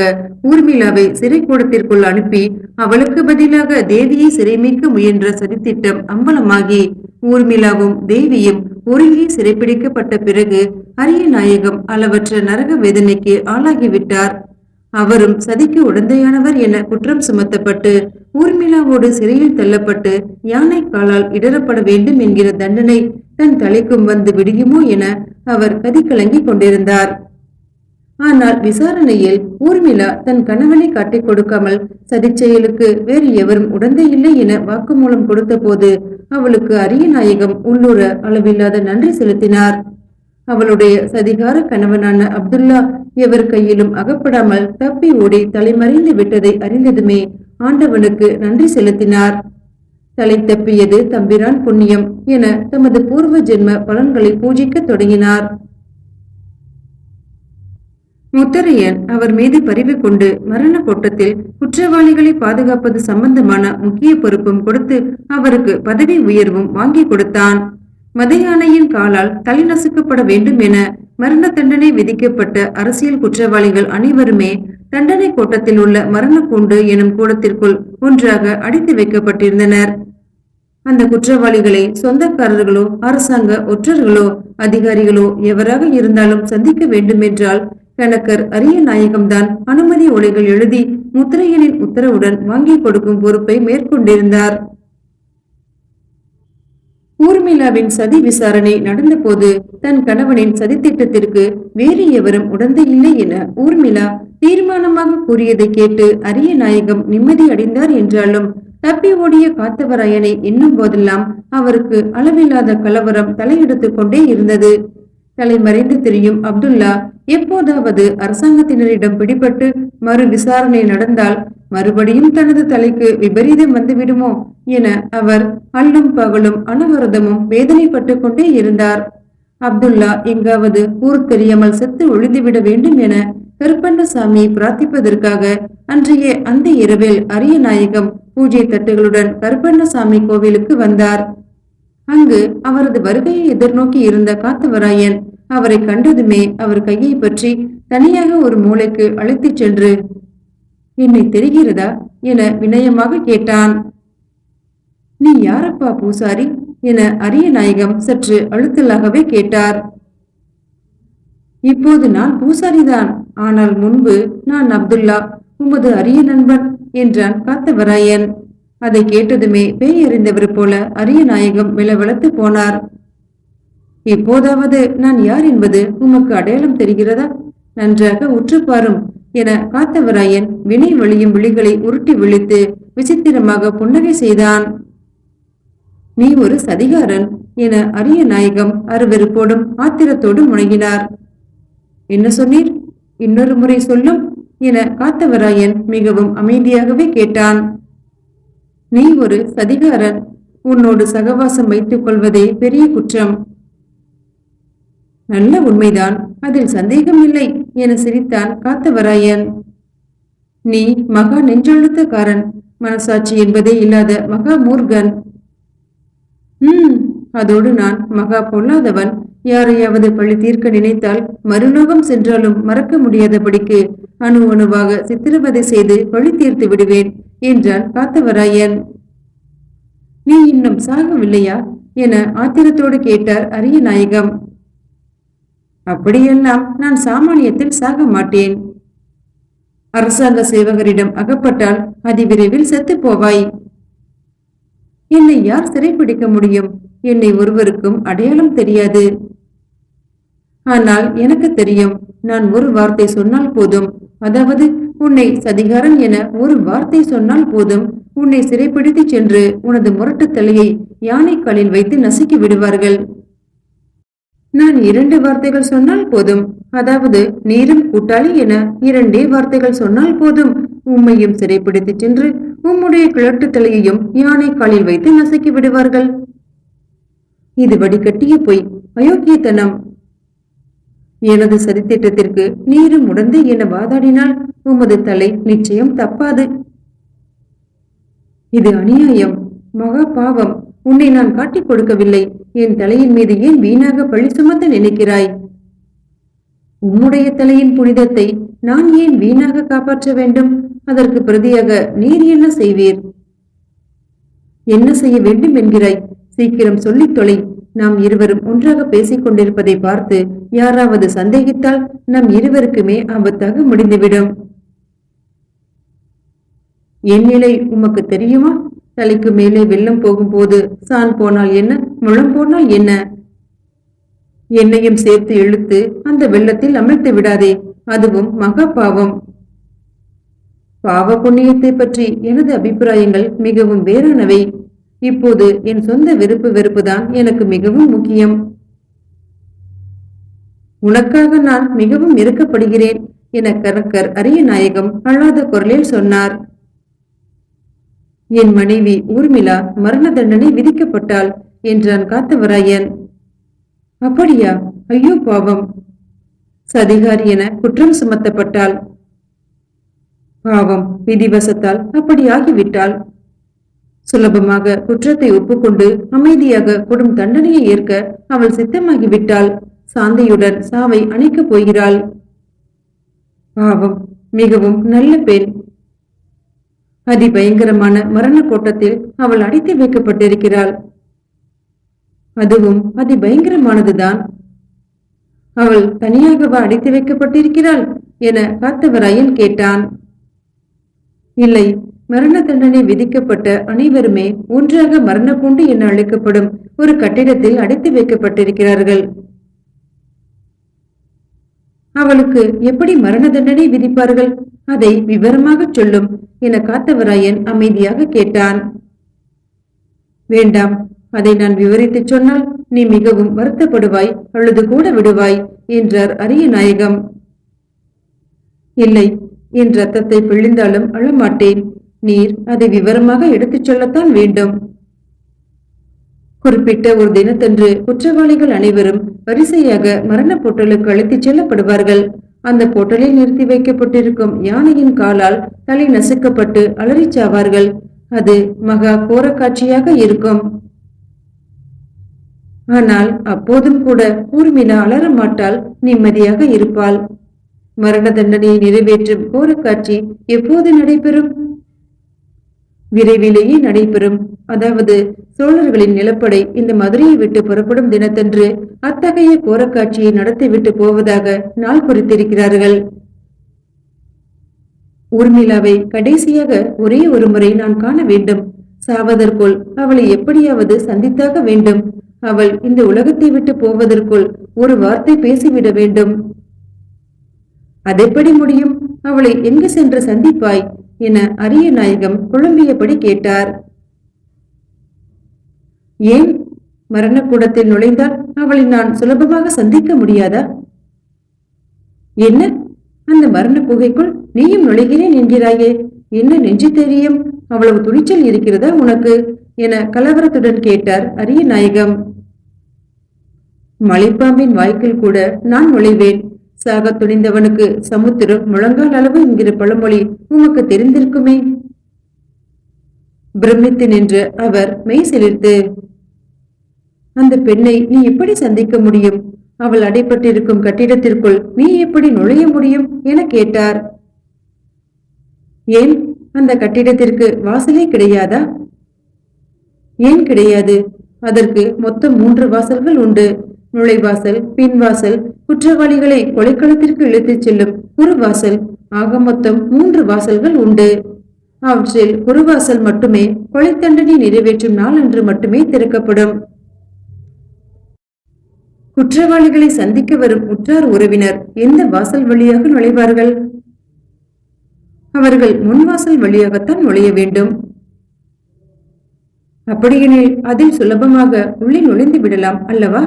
ஊர்மிளாவை சிறை கூடத்திற்குள் அனுப்பி அவளுக்கு பதிலாக தேவியை சிறைமீட்க முயன்ற சதித்திட்டம் அம்பலமாகி ஊர்மிளாவும் தேவியும் ஒருங்கே சிறைப்பிடிக்கப்பட்ட பிறகு அரிய நாயகம் அளவற்ற நரக வேதனைக்கு ஆளாகிவிட்டார். அவரும் சதிக்கு உடந்தையானவர் என குற்றம் சுமத்தப்பட்டு ஊர்மிளாவோடு சிறையில் தள்ளப்பட்டு யானை காலால் இடரப்பட வேண்டும் என்கிற தண்டனை தன் தலைக்கும் வந்து விடுயுமோ என அவர் கதிகலங்கி கொண்டிருந்தார். ஆனால் விசாரணையில் ஊர்மிளா தன் கணவனை காட்டிக் கொடுக்காமல் சதிச்செயலுக்கு வேறு எவரும் உடந்தை இல்லை என வாக்குமூலம் கொடுத்த போது அவளுக்கு அரிய நாயகம் உள்ளூர அளவில்லாத நன்றி செலுத்தினார். அவளுடைய சதிகார கணவனான அப்துல்லா எவர் கையிலும் அகப்படாமல் தப்பி ஓடி தலைமறைந்து விட்டதை அறிந்ததுமே ஆண்டவனுக்கு நன்றி செலுத்தினார். தலை தப்பியது தம்பிரான் புண்ணியம் என தமது பூர்வ ஜென்ம பலன்களை பூஜிக்க தொடங்கினார். முத்தரையன் அவர் மீது பரிவு கொண்டு மரண கோட்டத்தில் குற்றவாளிகளை பாதுகாப்பது சம்பந்தமான முக்கிய பொறுப்பும் கொடுத்து அவருக்கு பதவி உயர்வும் வாங்கி கொடுத்தான். மதையானையின் காலால் தலை நசுக்கப்பட வேண்டும் என மரண தண்டனை விதிக்கப்பட்ட அரசியல் குற்றவாளிகள் அனைவருமே தண்டனை கோட்டத்தில் உள்ள மரண கூண்டு எனும் கூடத்திற்குள் ஒன்றாக அடைத்து வைக்கப்பட்டிருந்தனர். அந்த குற்றவாளிகளை சொந்தக்காரர்களோ அரசாங்க ஒற்றர்களோ அதிகாரிகளோ எவராக இருந்தாலும் சந்திக்க வேண்டும் என்றால் கணக்கர் அரிய நாயகம்தான் அனுமதி ஓலைகள் எழுதி முத்திரையனின் உத்தரவுடன் வாங்கி கொடுக்கும் பொறுப்பை மேற்கொண்டிருந்தார். ஊர்மிளாவின் சதி விசாரணை நடந்த போது தன் கணவனின் சதித்திட்டத்திற்கு வேறு எவரும் உடந்தை இல்லை என ஊர்மிளா தீர்மானமாக கூறியதை கேட்டு அரிய நாயகம் நிம்மதி அடைந்தார் என்றாலும் தப்பி ஓடிய காத்தவராயனை எண்ணும் போதெல்லாம் அவருக்கு அளவில்லாத கலவரம் தலையெடுத்துக் கொண்டே இருந்தது. தலைமறைந்து திரியும் அப்துல்லா எப்போதாவது அரசாங்கத்தினரிடம் பிடிபட்டு மறு விசாரணை நடந்தால் மறுபடியும் தனது தலைக்கு விபரீதம் வந்துவிடுமோ என அவர் அல்லும் பகலும் அனவரதமும் வேதனைப்பட்டு கொண்டே இருந்தார். அப்துல்லா எங்காவது ஊர் தெரியாமல் செத்து ஒழிந்துவிட வேண்டும் என கருப்பண்ணசாமி பிரார்த்திப்பதற்காக அன்றைய அந்த இரவில் அரிய நாயகம் பூஜை தட்டுகளுடன் கருப்பண்ணசாமி கோவிலுக்கு வந்தார். அங்கு அவரது வருகையை எதிர்நோக்கி இருந்த காத்தவராயன் அவரை கண்டதுமே அவர் கையை பற்றி தனியாக ஒரு மூலைக்கு அழைத்துச் சென்று, என்னை தெரிகிறதா என வினயமாக கேட்டான். நீ யாரப்பா பூசாரி என அரிய நாயகம் சற்று அழுத்தலாகவே கேட்டார். இப்போது நான் பூசாரிதான், ஆனால் முன்பு நான் அப்துல்லா, உமது அரிய நண்பன் என்றான் காத்தவராயன். அதை கேட்டதுமே பேய் அறிந்தவர் போல அரிய நாயகம் விளவெளத்து போனார். இப்போதாவது நான் யார் என்பது உமக்கு அடையாளம் தெரிகிறதா? நன்றாக உற்று பாரும் என காத்தவராயன் வினை வழியும் விழிகளை உருட்டி விழித்து விசித்திரமாக புன்னகை செய்தான். நீ ஒரு சதிகாரன் என அரிய நாயகம் அருவெருப்போடும் ஆத்திரத்தோடும் முழங்கினார். என்ன சொன்னீர்? இன்னொரு முறை சொல்லும் என காத்தவராயன் மிகவும் அமைதியாகவே கேட்டான். நீ ஒரு சதிகாரன், உன்னோடு சகவாசம் வைத்துக் கொள்வதே பெரிய குற்றம். நல்ல உண்மைதான், அதில் சந்தேகமில்லை என சிரித்தான் காத்தவராயன். நீ மகா நெஞ்செழுத்தக்காரன், மனசாட்சி என்பதே இல்லாத மகா மூர்கன். அதோடு நான் மகா பொல்லாதவன். யாரையாவது பழி தீர்க்க நினைத்தால் மறுலோகம் சென்றாலும் மறக்க முடியாதபடிக்கு அணு அணுவாக சித்திரவதை செய்து பழி தீர்த்து விடுவேன் என்றான் காத்தவராயன். நீ இன்னும் சாகவில்லையா என ஆத்திரத்தோடு கேட்டார் அரிய நாயகம். அப்படியெல்லாம் நான் சாமானியத்தில் சாக மாட்டேன். அரசாங்க சேவகரிடம் அகப்பட்டால் அதிவிரைவில் செத்து போவாய். என்னை யார் சிறைப்பிடிக்க முடியும்? என்னை ஒருவருக்கும் அடையாளம் தெரியாது. ஆனால் எனக்கு தெரியும். நான் ஒரு வார்த்தை சொன்னால் போதும், அதாவது உன்னை சதிகாரன் என ஒரு வார்த்தை சொன்னால் போதும், உன்னை சிறைப்பிடித்து சென்று உனது முரட்டு தலையை யானை காலில் வைத்து நசுக்கி விடுவார்கள். நான் 2 வார்த்தைகள் சொன்னால் போதும், அதாவது நீரும் கூட்டாளி என 2 வார்த்தைகள் சொன்னால் போதும், உம்மையும் சிறைப்பிடித்து சென்று உம்முடைய கிழட்டு தலையையும் யானை காலில் வைத்து நசுக்கி விடுவார்கள். இது வடிகட்டிய பொய், அயோக்கியத்தனம். எனது சதித்திட்டத்திற்கு நீரும் உடந்து என வாதாடினால் உமது தலை நிச்சயம் தப்பாது. இது அநியாயம், மகா பாவம். உன்னை நான் காட்டிக் கொடுக்கவில்லை. என் தலையின் மீது ஏன் வீணாக பழி சுமத்த நினைக்கிறாய்? உம்முடைய தலையின் புனிதத்தை நான் ஏன் வீணாக காப்பாற்ற வேண்டும்? அதற்கு பிரதியாக நீர் என்ன செய்வீர்? என்ன செய்ய வேண்டும் என்கிறாய்? சீக்கிரம் சொல்லித் தொலை. நாம் இருவரும் ஒன்றாக பேசிக் கொண்டிருப்பதை பார்த்து யாராவது சந்தேகித்தால் நம் இருவருக்குமே ஆபத்தாக முடிந்துவிடும். என் நிலை உமக்கு தெரியுமா? தலைக்கு மேலே வெள்ளம் போகும்போது சான் போனால் என்ன, முழம் போனால் என்ன? என்னையும் சேர்த்து இழுத்து அந்த வெள்ளத்தில் அமிழ்த்து விடாதே, அதுவும் மகா பாவம். பாவ புண்ணியத்தை பற்றி எனது அபிப்பிராயங்கள் மிகவும் வேறானவை. இப்போது என் சொந்த வெறுப்புதான் எனக்கு மிகவும் முக்கியம். உனக்காக நான் மிகவும் இறுக்கப்படுகிறேன் என கணக்கர் அரிய நாயகம் அழாத குரலில் சொன்னார். என் மனைவி ஊர்மிளா மரண தண்டனை விதிக்கப்பட்டாள் என்றான் காத்தவராயன். அப்படியா? ஐயோ பாவம். சதிகாரி என குற்றம் சுமத்தப்பட்டாள். பாவம், விதிவசத்தால் அப்படி ஆகிவிட்டாள். சுலபமாக குற்றத்தை ஒப்புக்கொண்டு அமைதியாக கொடும் தண்டனையை ஏற்க அவள் சித்தமாகிவிட்டாள். சாந்தையுடன் சாவை அணைக்கப் போகிறாள். பாவம், மிகவும் நல்ல பெண். அதிபயங்கரமான மரண கோட்டத்தில் அவள் அடைத்து வைக்கப்பட்டிருக்கிறாள். அதுவும் அதிபயங்கரமானதுதான். அவள் தனியாகவா அடைத்து வைக்கப்பட்டிருக்கிறாள் என காத்தவராயன் கேட்டான். இல்லை, மரண தண்டனை விதிக்கப்பட்ட அனைவருமே ஒன்றாக மரணக்கூண்டு என அழைக்கப்படும் ஒரு கட்டிடத்தில் அடைத்து வைக்கப்பட்டிருக்கிறார்கள். அவளுக்கு எப்படி மரண தண்டனை விதிப்பார்கள்? அதை விவரமாக சொல்லும் என காத்தவராயன் அமைதியாக கேட்டான். வேண்டாம், அதை நான் விவரித்து சொன்னால் நீ மிகவும் வருத்தப்படுவாய், அழுது கூட விடுவாய் என்றார் அரிய நாயகம். இல்லை, என் ரத்தத்தை பிழிந்தாலும் அழமாட்டேன். நீர் அதை விவரமாக எடுத்துச் சொல்லத்தான் வேண்டும். குறிப்பிட்ட ஒரு தினத்தன்று குற்றவாளிகள் அனைவரும் வரிசையாக மரண போட்டலுக்கு அழைத்துச் செல்லப்படுவார்கள். அந்த போட்டலில் நிறுத்தி வைக்கப்பட்டிருக்கும் யானையின் காலால் தலை நசுக்கப்பட்டு அலறிச்சாவார்கள். அது மகா கோர காட்சியாக இருக்கும். ஆனால் அப்போதும் கூட ஊர்மிளா அலற மாட்டாள், நிம்மதியாக இருப்பாள். மரண தண்டனையை நிறைவேற்றும் கோரக்காட்சி எப்போது நடைபெறும்? விரைவிலேயே நடைபெறும். அதாவது சோழர்களின் நிலப்படை இந்த மதுரையை விட்டு புறப்படும் தினத்தன்று அத்தகைய கோரக்காட்சியை நடத்திவிட்டு போவதாக நாள் குறித்திருக்கிறார்கள். ஊர்மிளாவை கடைசியாக ஒரே ஒரு முறை நான் காண வேண்டும். சாவதற்குள் அவளை எப்படியாவது சந்தித்தாக வேண்டும். அவள் இந்த உலகத்தை விட்டு போவதற்குள் ஒரு வார்த்தை பேசிவிட வேண்டும். அதெப்படி முடியும்? அவளை எங்கு சென்று சந்திப்பாய் என அரிய நாயகம் குழம்பியபடி கேட்டார். ஏன்? மரணக்கூடத்தில் நுழைந்தால் அவளை நான் சுலபமாக சந்திக்க முடியாதா? என்ன, அந்த மரண குகைக்குள் நீயும் நுழைகிறேன் என்கிறாயே, என்ன நெஞ்சு தெரியும்? அவ்வளவு துணிச்சல் இருக்கிறதா உனக்கு என கலவரத்துடன் கேட்டார் அரிய நாயகம். மலைப்பாம்பின் வாய்க்கில் கூட நான் நுழைவேன். சாக துணிந்தவனுக்கு சமுத்திரம் முழங்கால் அளவு என்கிற பழமொழி உமக்கு தெரிந்திருக்குமே. பிரமித்து நின்று அவர் மெய் சிலிர்த்து, அந்த பெண்ணை நீ எப்படி சந்திக்க முடியும்? அவள் அடைப்பட்டிருக்கும் கட்டிடத்திற்குள் நீ எப்படி நுழைய முடியும் என கேட்டார். ஏன், அந்த கட்டிடத்திற்கு வாசலே கிடையாதா? ஏன் கிடையாது? அதற்கு மொத்தம் 3 வாசல்கள் உண்டு. நுழைவாசல், பின்வாசல், குற்றவாளிகளை கொலைக்களத்திற்கு இழுத்துச் செல்லும் குறுவாசல், ஆக மொத்தம் 3 வாசல்கள் உண்டு. அவற்றில் குறுவாசல் மட்டுமே கொலை தண்டனை நிறைவேற்றும் நாளன்று மட்டுமே திறக்கப்படும். குற்றவாளிகளை சந்திக்க வரும் உற்றார் உறவினர் எந்த வாசல் வழியாக நுழைவார்கள்? அவர்கள் முன்வாசல் வழியாகத்தான் நுழைய வேண்டும். அப்படியெனில் அதில் சுலபமாக உள்ளே நுழைந்து விடலாம் அல்லவா?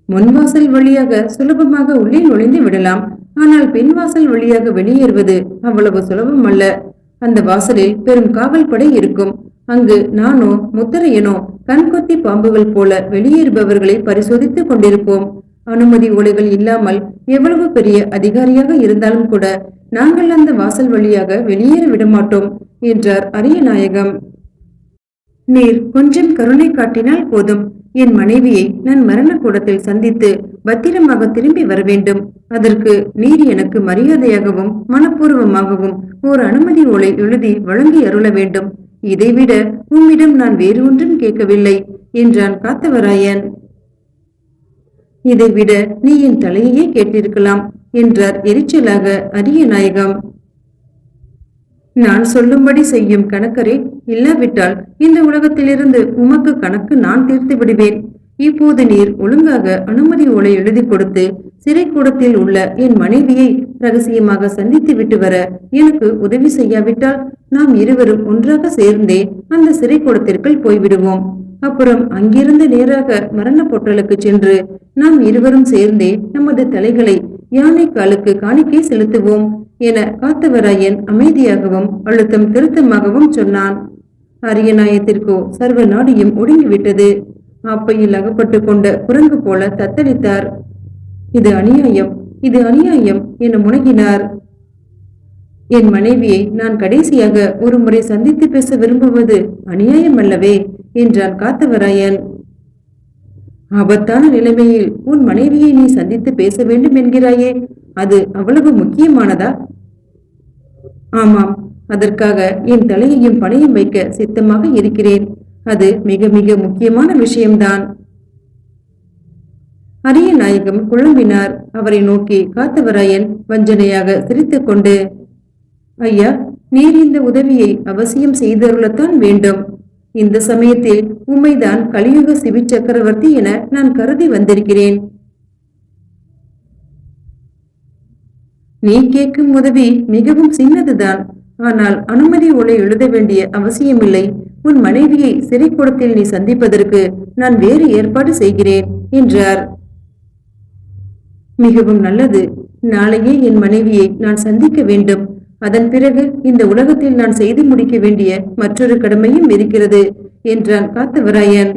முன்வாசல் வழியாக சுலபமாக உள்ளே நுழைந்து விடலாம். ஆனால் பின்வாசல் வழியாக வெளியேறுவது அவ்வளவு சுலபம் அல்ல. அந்த வாசலில் பெரும் காவல் படை இருக்கும். அங்கு நானோ முத்தரையனோ கண்கொத்தி பாம்புகள் போல வெளியேறுபவர்களை பரிசோதித்துக் கொண்டிருப்போம். அனுமதி ஓலைகள் இல்லாமல் எவ்வளவு பெரிய அதிகாரியாக இருந்தாலும் கூட நாங்கள் அந்த வாசல் வழியாக வெளியேற விடமாட்டோம் என்றார் அரிய நாயகம். நீர் கொஞ்சம் கருணை காட்டினால் போதும். என் மனைவியை நான் மரண கூடத்தில் சந்தித்து பத்திரமாக திரும்பி வர வேண்டும். அதற்கு நீர் எனக்கு மரியாதையாகவும் மனப்பூர்வமாகவும் ஓர் அனுமதி ஓலை எழுதி வழங்கி அருள வேண்டும். இதைவிட உம்மிடம் நான் வேறு ஒன்றும் கேட்கவில்லை என்றான் காத்தவராயன். இதைவிட நீ என் தலையையே கேட்டிருக்கலாம் என்றார் எரிச்சலாக அரிய நாயகம். நான் சொல்லும்படி செய்யும் கணக்கரே, இல்லாவிட்டால் இந்த உலகத்திலிருந்து உமக்கு கணக்கு நான் தீர்த்து விடுவேன். இப்போது நீர் ஒழுங்காக அனுமதி ஓலை எழுதி கொடுத்து சிறை கூடத்தில் உள்ள என் மனைவியை ரகசியமாக சந்தித்து விட்டு வர எனக்கு உதவி செய்யாவிட்டால் நாம் இருவரும் ஒன்றாக சேர்ந்தே அந்த சிறை கூடத்திற்குள் போய்விடுவோம். அப்புறம் அங்கிருந்து நேராக மரண பொட்டலுக்கு சென்று நாம் இருவரும் சேர்ந்தே நமது தலைகளை யானை காலுக்கு காணிக்கை செலுத்துவோம் என காத்தவராயன் அமைதியாகவும் அழுத்தம் திருத்தமாகவும் சொன்னான். அரியநாயத்திற்கோ சர்வ நாடியும் ஒடுங்கிவிட்டது. ஆப்பையில் அகப்பட்டு கொண்ட குரங்கு போல தத்தளித்தார். இது அநியாயம், இது அநியாயம் என முனகினார். என் மனைவியை நான் கடைசியாக ஒரு முறை சந்தித்து பேச விரும்புவது அநியாயம் அல்லவே என்றான் காத்தவராயன். ஆபத்தான நிலைமையில் உன் மனைவியை நீ சந்தித்து பேச வேண்டும் என்கிறாயே, அது அவ்வளவு முக்கியமானதா? ஆமாம், அதற்காக என் தலையையும் பணையும் வைக்க சித்தமாக இருக்கிறேன். அது மிக மிக முக்கியமான விஷயம்தான். அரிய நாயகம் குழம்பினார். அவரை நோக்கி காத்தவராயன் வஞ்சனையாக சிரித்துக் கொண்டு, ஐயா, நீர் இந்த உதவியை அவசியம் செய்தருளத்தான் வேண்டும். இந்த சமயத்தில் உம்மைதான் கலியுக சிவி சக்கரவர்த்தி என நான் கருதி வந்திருக்கிறேன். நீ கேட்கும் உதவி மிகவும் சின்னதுதான். ஆனால் அனுமதி ஓலை எழுத வேண்டிய அவசியமில்லை. உன் மனைவியை சிறை கூடத்தில் நீ சந்திப்பதற்கு நான் வேறு ஏற்பாடு செய்கிறேன் என்றார். மிகவும் நல்லது. நாளையே என் மனைவியை நான் சந்திக்க வேண்டும். அதன் பிறகு இந்த உலகத்தில் நான் செய்து முடிக்க வேண்டிய மற்றொரு கடமையும் இருக்கிறது என்றான் காத்தவராயன்.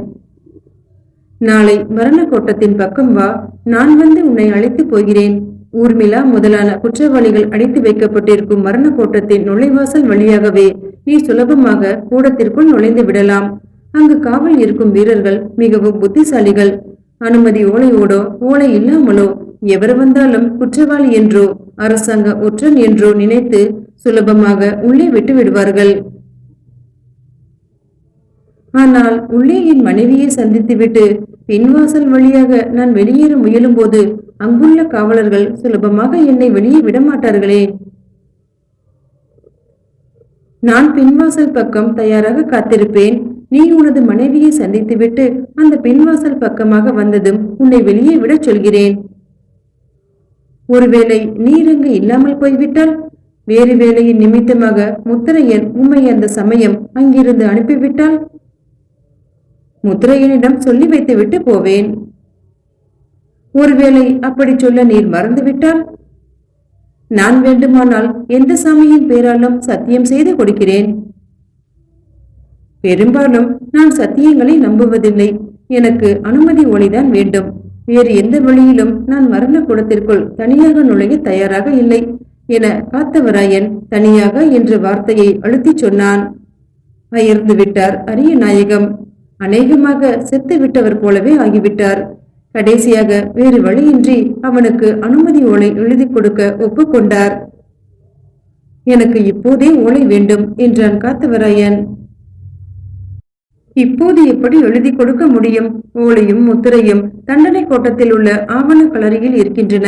நாளை மரண கோட்டத்தின் பக்கம் வா, நான் வந்து உன்னை அழைத்து போகிறேன். ஊர்மிளா முதலான குற்றவாளிகள் அடைத்து வைக்கப்பட்டிருக்கும் மரண கோட்டத்தின் நுழைவாசல் வழியாகவே நீ சுலபமாக கூடத்திற்குள் நுழைந்து விடலாம். அங்கு காவல் இருக்கும் வீரர்கள் மிகவும் புத்திசாலிகள். அனுமதி ஓலையோடோ ஓலை இல்லாமலோ எவர் வந்தாலும் குற்றவாளி என்றோ அரசாங்க ஒற்றன் என்றோ நினைத்து சுலபமாக உள்ளே விட்டு விடுவார்கள். ஆனால் உள்ளே என் மனைவியை சந்தித்துவிட்டு பின்வாசல் வழியாக நான் வெளியேற முயலும் போது அங்குள்ள காவலர்கள் சுலபமாக என்னை வெளியே விடமாட்டார்களே. நான் பின்வாசல் பக்கம் தயாராக காத்திருப்பேன். நீ உனது மனைவியை சந்தித்துவிட்டு அந்த பின்வாசல் பக்கமாக வந்ததும் உன்னை வெளியே விடச் சொல்கிறேன். ஒருவேளை நீர் அங்கு இல்லாமல் போய்விட்டால், வேறு வேலையின் நிமித்தமாக முத்திரையன் உம்மை அந்த சமயம் அங்கிருந்து அனுப்பிவிட்டால், முத்திரையனிடம் சொல்லி வைத்துவிட்டு போவேன். ஒருவேளை அப்படி சொல்ல நீர் மறந்துவிட்டால், நான் வேண்டுமானால் எந்த சாமியின் பேராலும் சத்தியம் செய்து கொடுக்கிறேன். பெரும்பாலும் நான் சத்தியங்களை நம்புவதில்லை. எனக்கு அனுமதி ஒளிதான் வேண்டும். வேறு எந்த வழியிலும் நான் மரண கூடத்திற்குள் தனியாக நுழைய தயாராக இல்லை என காத்தவராயன் தனியாக என்ற வார்த்தையை அழுத்தி சொன்னான். அயர்ந்து விட்டார் அரிய நாயகம். அநேகமாக செத்து விட்டவர் போலவே ஆகிவிட்டார். கடைசியாக வேறு வழியின்றி அவனுக்கு அனுமதி ஓலை எழுதி கொடுக்க ஒப்புக்கொண்டார். எனக்கு இப்போதே ஓலை வேண்டும் என்றான் காத்தவராயன். இப்போது எப்படி எழுதி கொடுக்க முடியும்? ஓலையும் முத்திரையும் தண்டனை கோட்டத்தில் உள்ள ஆவண களரியில் இருக்கின்றன.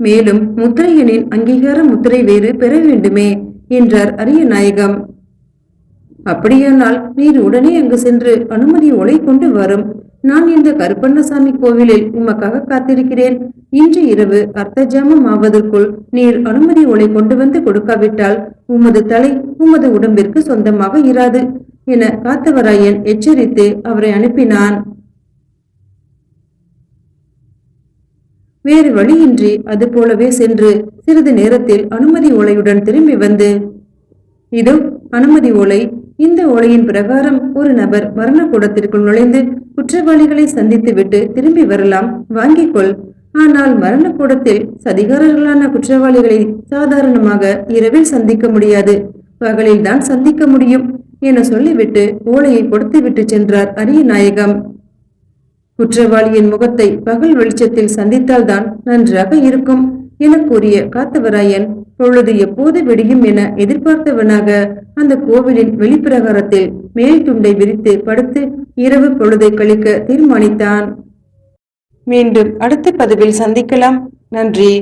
மேலும் முத்திரையனின் அங்கீகார முத்திரை வேறு பெற வேண்டுமே என்றார் அரிய நாயகம். அப்படியானால் நீர் உடனே அங்கு சென்று அனுமதி ஓலை கொண்டு வரும். நான் இந்த கருப்பண்ணசாமி கோவிலில் உமக்காக காத்திருக்கிறேன். இன்று இரவு அர்த்தஜாமம் ஆவதற்குள் நீர் அனுமதி ஓலை கொண்டு வந்து கொடுக்காவிட்டால் உமது தலை உமது உடம்பிற்கு சொந்தமாக இராது என காத்தவராயன் எச்சரித்து அவரை அனுப்பினான். வேறு வழியின்றி அது போலவே சென்று சிறிது நேரத்தில் அனுமதி ஓலையுடன் திரும்பி வந்து, இதோ அனுமதி ஓலை. இந்த ஓலையின் பிரகாரம் ஒரு நபர் மரண கூடத்திற்குள் நுழைந்து குற்றவாளிகளை சந்தித்து விட்டு திரும்பி வரலாம், வாங்கிக்கொள். ஆனால் மரண கூடத்தில் சதிகாரர்களான குற்றவாளிகளை சாதாரணமாக இரவில் சந்திக்க முடியாது, பகலில் தான் சந்திக்க முடியும் என சொல்லிவிட்டு ஓலையை கொடுத்துவிட்டு சென்றார் அரிய நாயகம். குற்றவாளியின் முகத்தை பகல் வெளிச்சத்தில் சந்தித்தால்தான் நன்றாக இருக்கும் என கூறிய காத்தவராயன் பொழுது எப்போது விடியும் என எதிர்பார்த்தவனாக அந்த கோவிலின் வெளிப்பிரகாரத்தில் மேல் துண்டை விரித்து படுத்து இரவு பொழுதை கழிக்க தீர்மானித்தான். மீண்டும் அடுத்த பதிவில் சந்திக்கலாம். நன்றி.